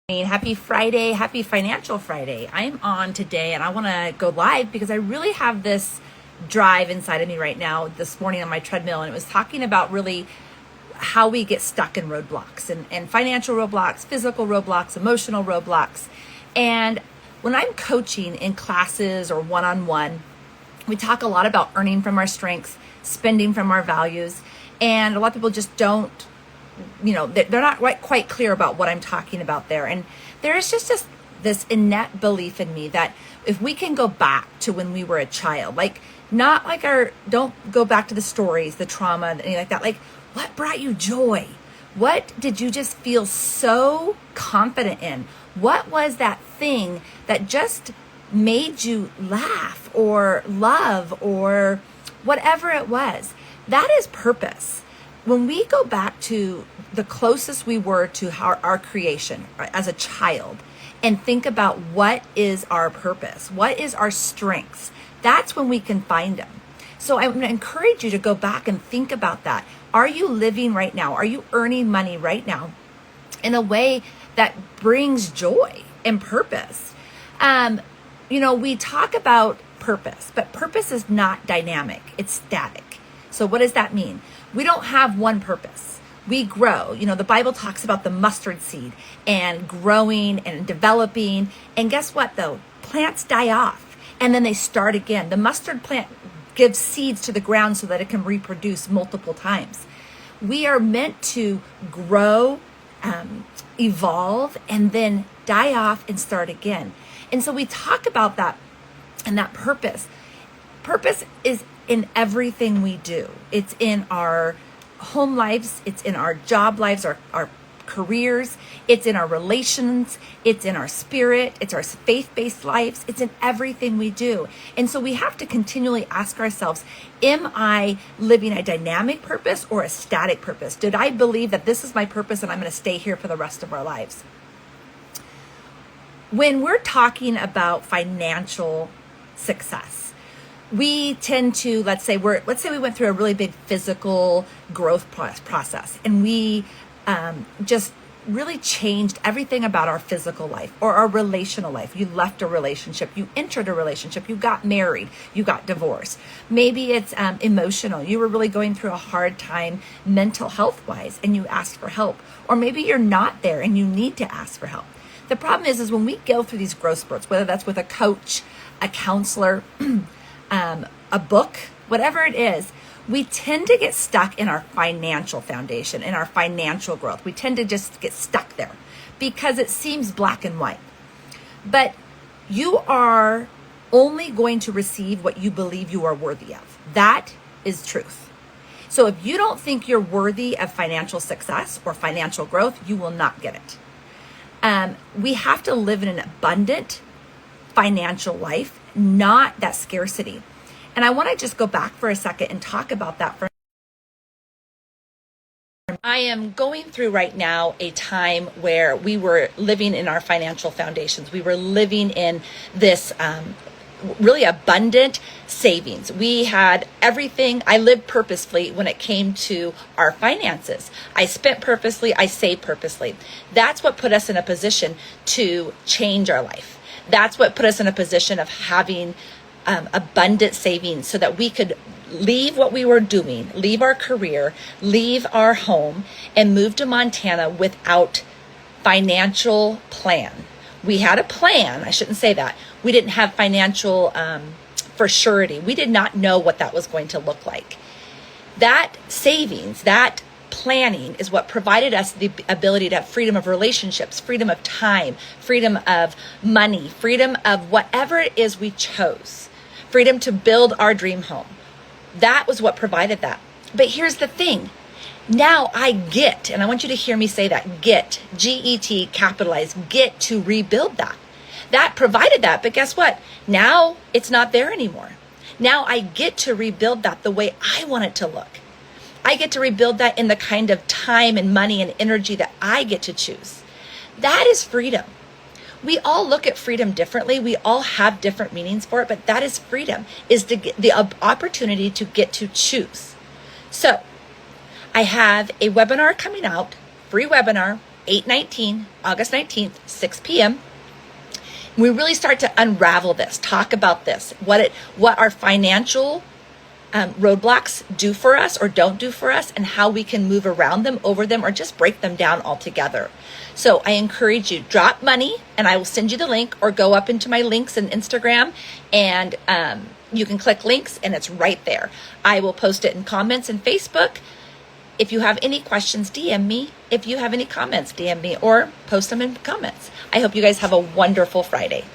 Happy Friday, happy Financial Friday. I'm on today and I want to go live because I really have this drive inside of me right now this morning on my treadmill, and it was talking about really how we get stuck in roadblocks and financial roadblocks, physical roadblocks, emotional roadblocks. And when I'm coaching in classes or one-on-one, we talk a lot about earning from our strengths, spending from our values, and a lot of people just don't, they're not quite clear about what I'm talking about there. And there is just this innate belief in me that if we can go back to when we were a child, don't go back to the stories, the trauma, anything like that. Like, what brought you joy? What did you just feel so confident in? What was that thing that just made you laugh or love or whatever it was? That is purpose. When we go back to the closest we were to our creation as a child and think about what is our purpose, what is our strengths, that's when we can find them. So I'm going to encourage you to go back and think about that. Are you living right now? Are you earning money right now in a way that brings joy and purpose? We talk about purpose, but purpose is not dynamic. It's static. So what does that mean? We don't have one purpose. We grow. The Bible talks about the mustard seed and growing and developing. And guess what, though? Plants die off and then they start again. The mustard plant gives seeds to the ground so that it can reproduce multiple times. We are meant to grow, evolve, and then die off and start again. And so we talk about that and that purpose. Purpose is in everything we do. It's in our home lives, it's in our job lives, our careers, it's in our relations, it's in our spirit, it's our faith-based lives, it's in everything we do. And so we have to continually ask ourselves, am I living a dynamic purpose or a static purpose? Did I believe that this is my purpose and I'm going to stay here for the rest of our lives? When we're talking about financial success, we tend to, let's say we went through a really big physical growth process and we just really changed everything about our physical life or our relational life. You left a relationship, you entered a relationship, you got married, you got divorced. Maybe it's emotional. You were really going through a hard time mental health wise and you asked for help. Or maybe you're not there and you need to ask for help. The problem is when we go through these growth spurts, whether that's with a coach, a counselor, a book, whatever it is, we tend to get stuck in our financial foundation, in our financial growth. We tend to just get stuck there because it seems black and white. But you are only going to receive what you believe you are worthy of. That is truth. So if you don't think you're worthy of financial success or financial growth, you will not get it. We have to live in an abundant financial life, not that scarcity. And I want to just go back for a second and talk about that. I am going through right now a time where we were living in our financial foundations. We were living in this really abundant savings. We had everything. I lived purposefully when it came to our finances. I spent purposely. I saved purposely. That's what put us in a position to change our life. That's what put us in a position of having abundant savings so that we could leave what we were doing, leave our career, leave our home, and move to Montana without financial plan. We had a plan. I shouldn't say that. We didn't have financial for surety. We did not know what that was going to look like. That savings, that planning is what provided us the ability to have freedom of relationships, freedom of time, freedom of money, freedom of whatever it is we chose, freedom to build our dream home. That was what provided that. But here's the thing. Now I get, and I want you to hear me say that, get, G-E-T, capitalized, get to rebuild that. That provided that, but guess what? Now it's not there anymore. Now I get to rebuild that the way I want it to look. I get to rebuild that in the kind of time and money and energy that I get to choose. That is freedom. We all look at freedom differently. We all have different meanings for it, but that is freedom, is to get the opportunity to get to choose. So I have a webinar coming out, free webinar August 19th, 6 p.m. We really start to unravel this, talk about this, what our financial roadblocks do for us or don't do for us, and how we can move around them, over them, or just break them down altogether. So I encourage you, drop money and I will send you the link, or go up into my links in Instagram and you can click links and it's right there. I will post it in comments in Facebook. If you have any questions, DM me. If you have any comments, DM me or post them in comments. I hope you guys have a wonderful Friday.